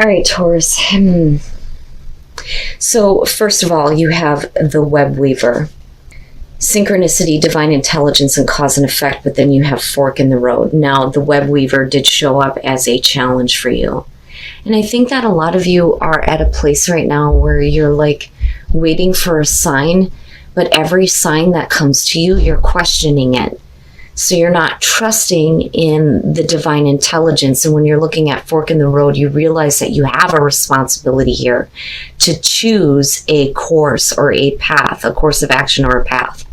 All right, Taurus. So first of all, you have the web weaver. Synchronicity, divine intelligence, and cause and effect, but then you have fork in the road. Now, the web weaver did show up as a challenge for you. And I think that a lot of you are at a place right now where you're like waiting for a sign, but every sign that comes to you, you're questioning it. So you're not trusting in the divine intelligence. And when you're looking at fork in the road, you realize that you have a responsibility here to choose a course or a path, a course of action or a path.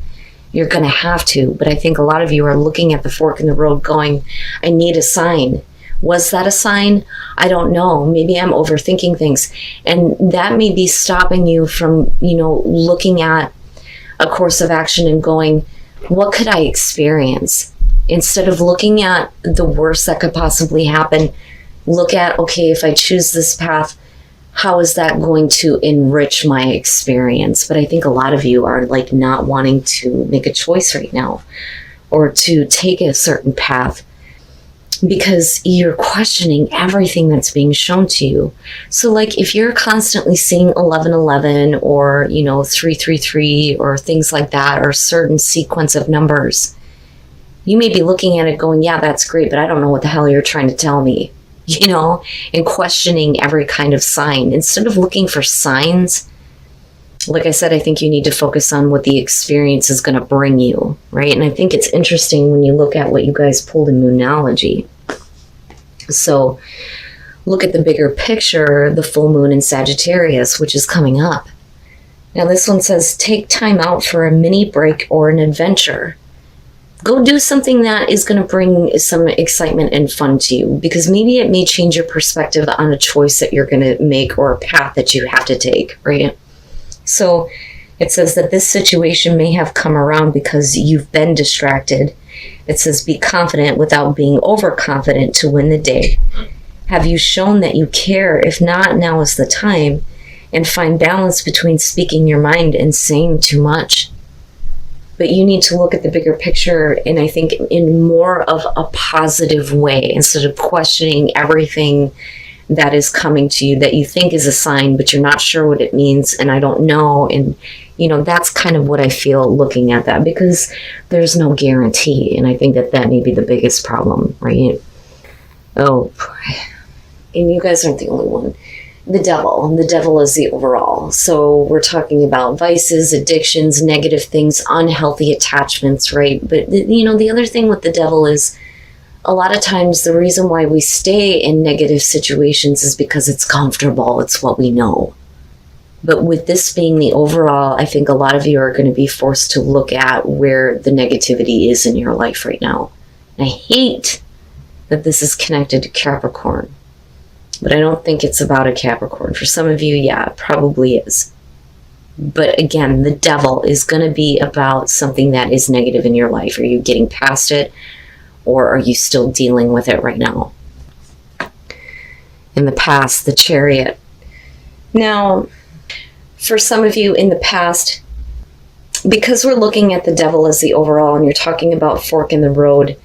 You're going to have to. But I think a lot of you are looking at the fork in the road going, I need a sign. Was that a sign? I don't know. Maybe I'm overthinking things. And that may be stopping you from, looking at a course of action and going, what could I experience? Instead of looking at the worst that could possibly happen, look at, okay, if I choose this path, how is that going to enrich my experience? But I think a lot of you are like not wanting to make a choice right now or to take a certain path because you're questioning everything that's being shown to you. So like if you're constantly seeing 1111 or 333 or things like that, or a certain sequence of numbers, you may be looking at it going, yeah, that's great, but I don't know what the hell you're trying to tell me, and questioning every kind of sign. Instead of looking for signs, like I said, I think you need to focus on what the experience is going to bring you, right? And I think it's interesting when you look at what you guys pulled in Moonology. So look at the bigger picture, the full moon in Sagittarius, which is coming up. Now this one says, take time out for a mini break or an adventure. Go do something that is going to bring some excitement and fun to you, because maybe it may change your perspective on a choice that you're going to make or a path that you have to take, right? So it says that this situation may have come around because you've been distracted. It says be confident without being overconfident to win the day. Have you shown that you care? If not, now is the time. And find balance between speaking your mind and saying too much. But you need to look at the bigger picture, and I think in more of a positive way, instead of questioning everything that is coming to you that you think is a sign, but you're not sure what it means, and I don't know. And, that's kind of what I feel looking at that, because there's no guarantee. And I think that may be the biggest problem, right? Oh, boy. And you guys aren't the only one. The devil is the overall. So we're talking about vices, addictions, negative things, unhealthy attachments, right? But, the other thing with the devil is, a lot of times the reason why we stay in negative situations is because it's comfortable. It's what we know. But with this being the overall, I think a lot of you are going to be forced to look at where the negativity is in your life right now. And I hate that this is connected to Capricorn, but I don't think it's about a Capricorn. For some of you, yeah, it probably is. But again, the devil is going to be about something that is negative in your life. Are you getting past it? Or are you still dealing with it right now? In the past, the Chariot. Now, for some of you in the past, because we're looking at the devil as the overall and you're talking about fork in the road,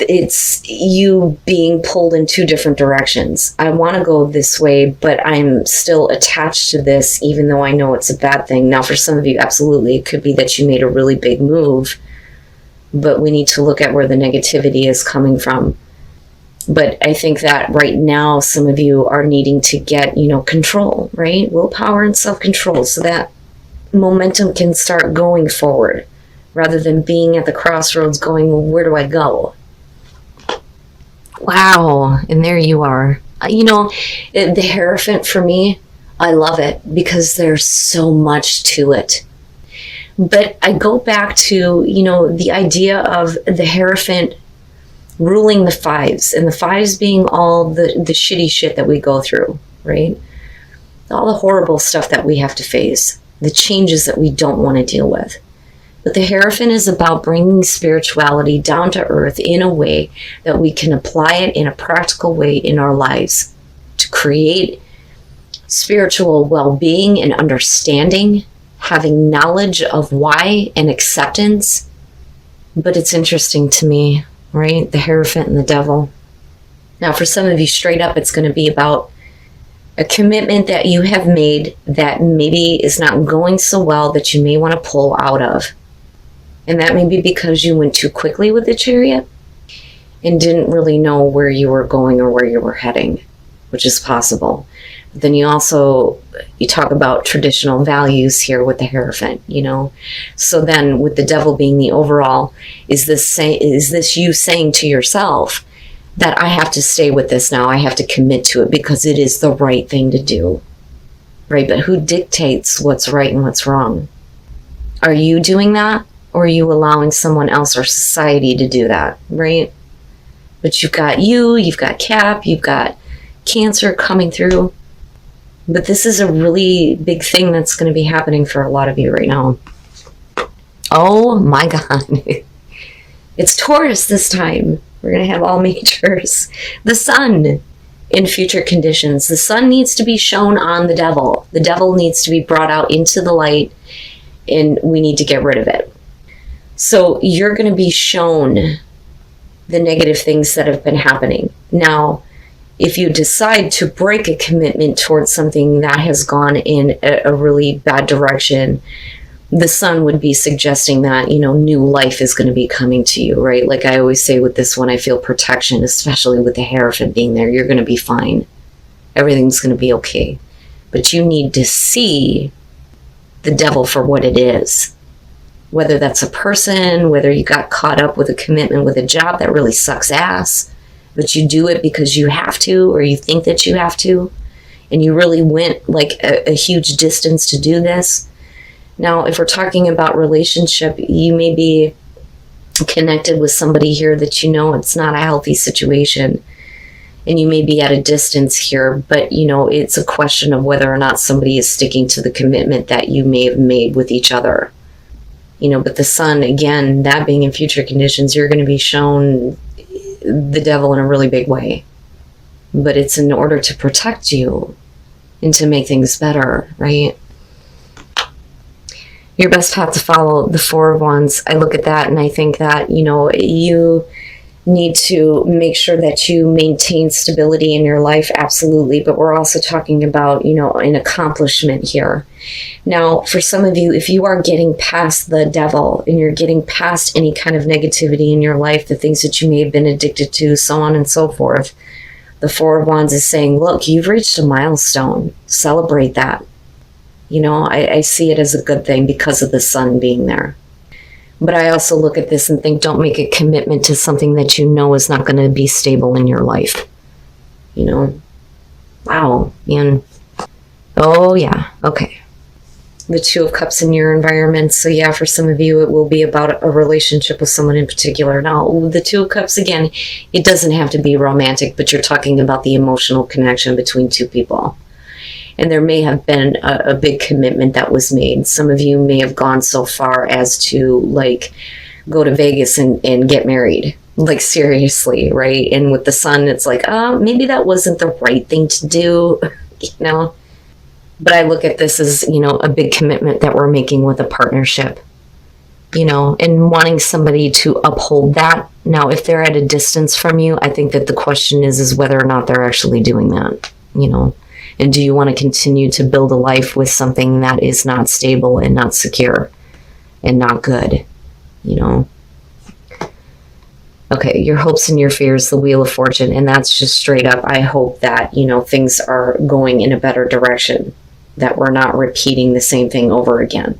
it's you being pulled in two different directions. I want to go this way, but I'm still attached to this, even though I know it's a bad thing. Now, for some of you, absolutely, it could be that you made a really big move, but we need to look at where the negativity is coming from. But I think that right now, some of you are needing to get, control, right? Willpower and self-control, so that momentum can start going forward, rather than being at the crossroads going, well, where do I go? Wow, and there you are. The Hierophant for me, I love it because there's so much to it. But I go back to, the idea of the Hierophant ruling the fives, and the fives being all the shitty shit that we go through, right? All the horrible stuff that we have to face, the changes that we don't want to deal with. But the Hierophant is about bringing spirituality down to earth in a way that we can apply it in a practical way in our lives to create spiritual well-being and understanding, having knowledge of why and acceptance. But it's interesting to me, right? The Hierophant and the devil. Now, for some of you, straight up, it's going to be about A commitment that you have made that maybe is not going so well, that you may want to pull out of. And that may be because you went too quickly with the Chariot and didn't really know where you were going or where you were heading, which is possible. But then you talk about traditional values here with the Hierophant, So then with the Devil being the overall, is this you saying to yourself that I have to stay with this now, I have to commit to it because it is the right thing to do, right? But who dictates what's right and what's wrong? Are you doing that, or are you allowing someone else or society to do that, right? But you've got Cap, you've got Cancer coming through. But this is a really big thing that's going to be happening for a lot of you right now. Oh my God. It's Taurus this time. We're going to have all majors. The Sun in future conditions. The Sun needs to be shown on the Devil. The Devil needs to be brought out into the light, and we need to get rid of it. So you're going to be shown the negative things that have been happening. Now, if you decide to break a commitment towards something that has gone in a really bad direction, the Sun would be suggesting that, new life is going to be coming to you, right? Like I always say with this one, I feel protection, especially with the Hierophant being there. You're going to be fine. Everything's going to be okay. But you need to see the Devil for what it is. Whether that's a person, whether you got caught up with a commitment with a job that really sucks ass, but you do it because you have to, or you think that you have to, and you really went like a huge distance to do this. Now, if we're talking about relationship, you may be connected with somebody here that it's not a healthy situation, and you may be at a distance here, but it's a question of whether or not somebody is sticking to the commitment that you may have made with each other. But the Sun, again, that being in future conditions, you're going to be shown the Devil in a really big way. But it's in order to protect you and to make things better, right? Your best path to follow, the Four of Wands. I look at that and I think that, you need to make sure that you maintain stability in your life, absolutely. But we're also talking about, an accomplishment here. Now, for some of you, if you are getting past the Devil and you're getting past any kind of negativity in your life, the things that you may have been addicted to, so on and so forth, the Four of Wands is saying, look, you've reached a milestone. Celebrate that. I see it as a good thing because of the Sun being there. But I also look at this and think, don't make a commitment to something that is not going to be stable in your life. Wow, man. Oh, yeah. Okay. The Two of Cups in your environment. So yeah, for some of you, it will be about a relationship with someone in particular. Now, the Two of Cups, again, it doesn't have to be romantic, but you're talking about the emotional connection between two people. And there may have been a big commitment that was made. Some of you may have gone so far as to go to Vegas and get married. Seriously, right? And with the Sun, it's maybe that wasn't the right thing to do, But I look at this as, a big commitment that we're making with a partnership, and wanting somebody to uphold that. Now, if they're at a distance from you, I think that the question is whether or not they're actually doing that, And do you want to continue to build a life with something that is not stable and not secure and not good, Okay, your hopes and your fears, the Wheel of Fortune, and that's just straight up, I hope that, things are going in a better direction, that we're not repeating the same thing over again,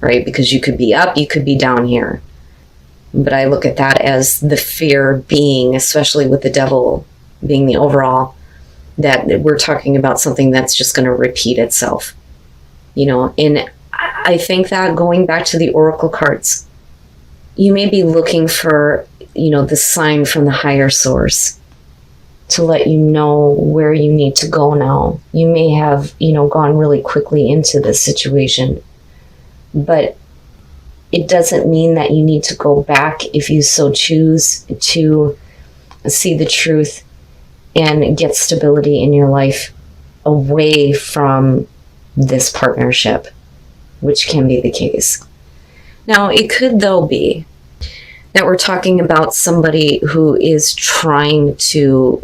right? Because you could be up, you could be down here. But I look at that as the fear being, especially with the Devil being the overall, that we're talking about something that's just going to repeat itself, and I think that going back to the Oracle cards, you may be looking for, the sign from the higher source to let you know where you need to go now. You may have, gone really quickly into this situation, but it doesn't mean that you need to go back if you so choose to see the truth and get stability in your life away from this partnership, which can be the case. Now, it could, though, be that we're talking about somebody who is trying to,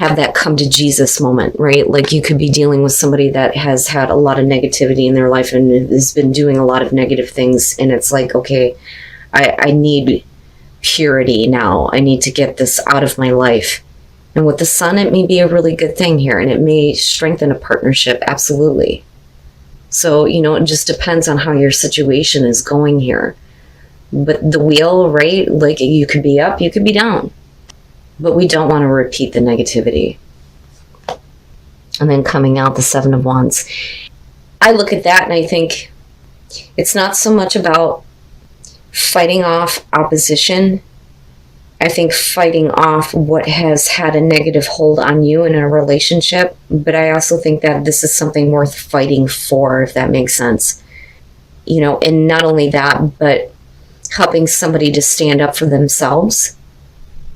have that come to Jesus moment, right? Like you could be dealing with somebody that has had a lot of negativity in their life and has been doing a lot of negative things. And it's like, okay, I need purity now. I need to get this out of my life. And with the sun, it may be a really good thing here, and it may strengthen a partnership. Absolutely. So, it just depends on how your situation is going here. But the wheel, right? Like you could be up, you could be down. But we don't want to repeat the negativity. And then coming out, the Seven of Wands. I look at that and I think it's not so much about fighting off opposition. I think fighting off what has had a negative hold on you in a relationship. But I also think that this is something worth fighting for, if that makes sense. And not only that, but helping somebody to stand up for themselves,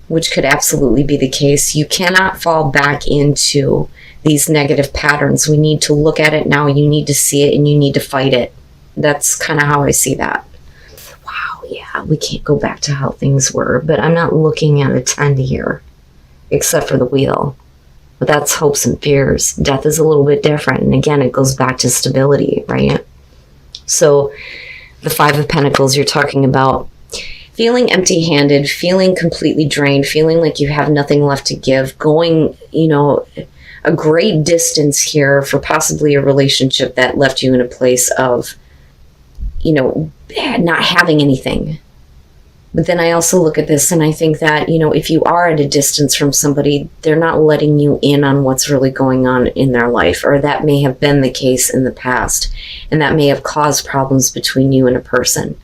which could absolutely be the case. You cannot fall back into these negative patterns. We need to look at it now. You need to see it and you need to fight it. That's kind of how I see that. Wow, yeah, we can't go back to how things were, but I'm not looking at a 10 here, except for the wheel. But that's hopes and fears. Death is a little bit different. And again, it goes back to stability, right? So the Five of Pentacles, you're talking about feeling empty-handed, feeling completely drained, feeling like you have nothing left to give, going, a great distance here for possibly a relationship that left you in a place of, not having anything. But then I also look at this and I think that, if you are at a distance from somebody, they're not letting you in on what's really going on in their life, or that may have been the case in the past, and that may have caused problems between you and a person.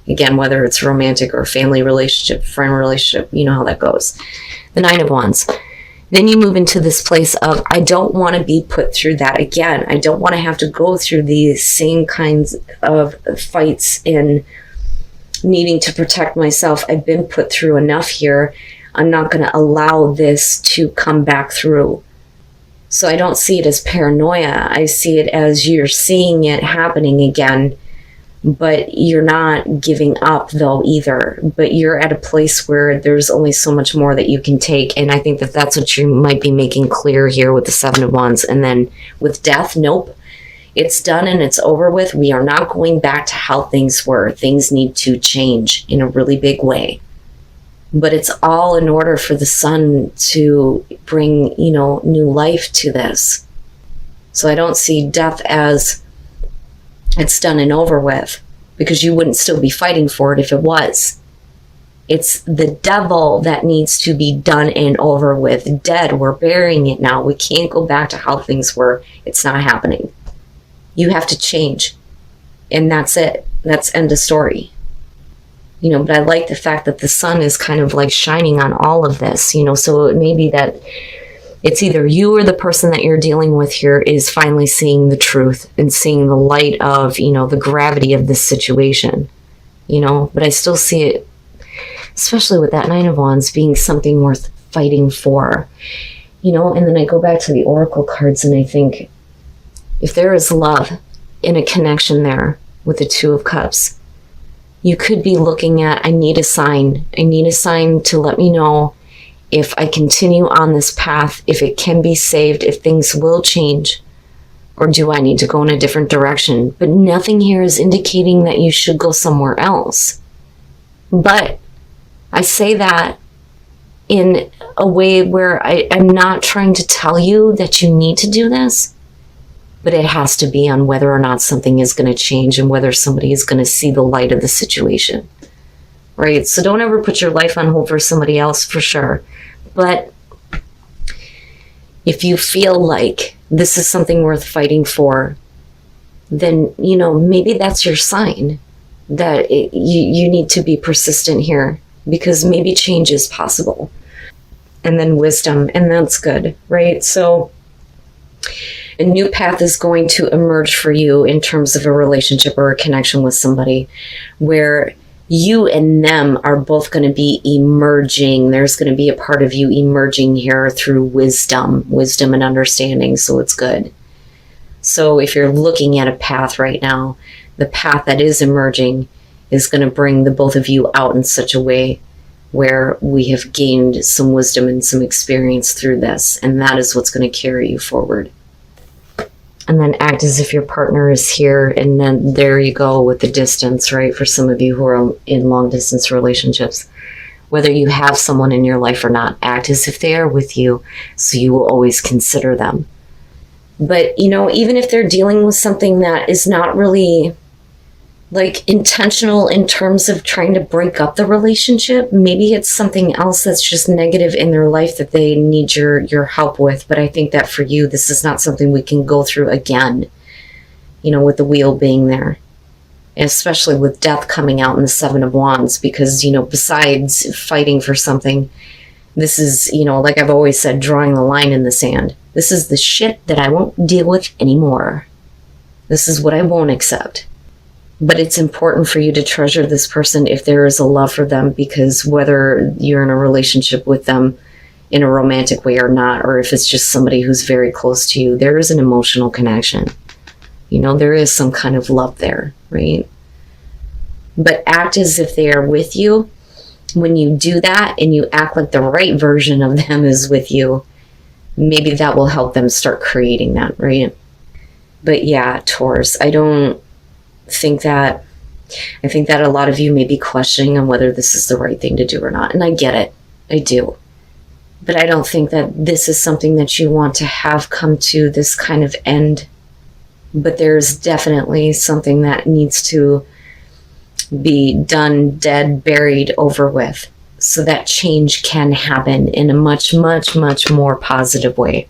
Again, whether it's romantic or family relationship, friend relationship, you know how that goes. The Nine of Wands. Then you move into this place of, I don't want to be put through that again. I don't want to have to go through these same kinds of fights and needing to protect myself. I've been put through enough here. I'm not going to allow this to come back through. So I don't see it as paranoia. I see it as you're seeing it happening again. But you're not giving up though either. But you're at a place where there's only so much more that you can take. And I think that that's what you might be making clear here with the Seven of Wands. And then with death, nope. It's done and it's over with. We are not going back to how things were. Things need to change in a really big way. But it's all in order for the sun to bring, new life to this. So I don't see death as it's done and over with, because you wouldn't still be fighting for it if it was. It's the devil that needs to be done and over with. Dead. We're burying it now. We can't go back to how things were. It's not happening. You have to change. And that's it. That's end of story. But I like the fact that the sun is kind of like shining on all of this, so it may be that it's either you or the person that you're dealing with here is finally seeing the truth and seeing the light of, the gravity of this situation, but I still see it, especially with that Nine of Wands, being something worth fighting for, and then I go back to the Oracle cards and I think if there is love in a connection there with the Two of Cups, you could be looking at, I need a sign. I need a sign to let me know if I continue on this path, if it can be saved, if things will change, or do I need to go in a different direction? But nothing here is indicating that you should go somewhere else. But I say that in a way where I'm not trying to tell you that you need to do this, but it has to be on whether or not something is going to change and whether somebody is going to see the light of the situation. Right? So don't ever put your life on hold for somebody else, for sure. But if you feel like this is something worth fighting for, then, maybe that's your sign that you need to be persistent here, because maybe change is possible. And then wisdom, and that's good, right? So a new path is going to emerge for you in terms of a relationship or a connection with somebody where you and them are both going to be emerging. There's going to be a part of you emerging here through wisdom and understanding. So it's good. So if you're looking at a path right now, the path that is emerging is going to bring the both of you out in such a way where we have gained some wisdom and some experience through this, and that is what's going to carry you forward. And then act as if your partner is here, and then there you go with the distance, right? For some of you who are in long distance relationships, whether you have someone in your life or not, act as if they are with you, so you will always consider them. But, you know, even if they're dealing with something that is not really like intentional in terms of trying to break up the relationship, maybe it's something else that's just negative in their life that they need your help with. But I think that for you, this is not something we can go through again, you know, with the wheel being there, especially with death coming out in the Seven of Wands, because, you know, besides fighting for something, this is, you know, like I've always said, drawing the line in the sand. This is the shit that I won't deal with anymore. This is what I won't accept. But it's important for you to treasure this person if there is a love for them, because whether you're in a relationship with them in a romantic way or not, or if it's just somebody who's very close to you, there is an emotional connection. You know, there is some kind of love there, right? But act as if they are with you. When you do that and you act like the right version of them is with you, maybe that will help them start creating that, right? But yeah, Taurus, I think that a lot of you may be questioning on whether this is the right thing to do or not. And I get it. I do. But I don't think that this is something that you want to have come to this kind of end. But there's definitely something that needs to be done, dead, buried, over with, so that change can happen in a much, much, much more positive way.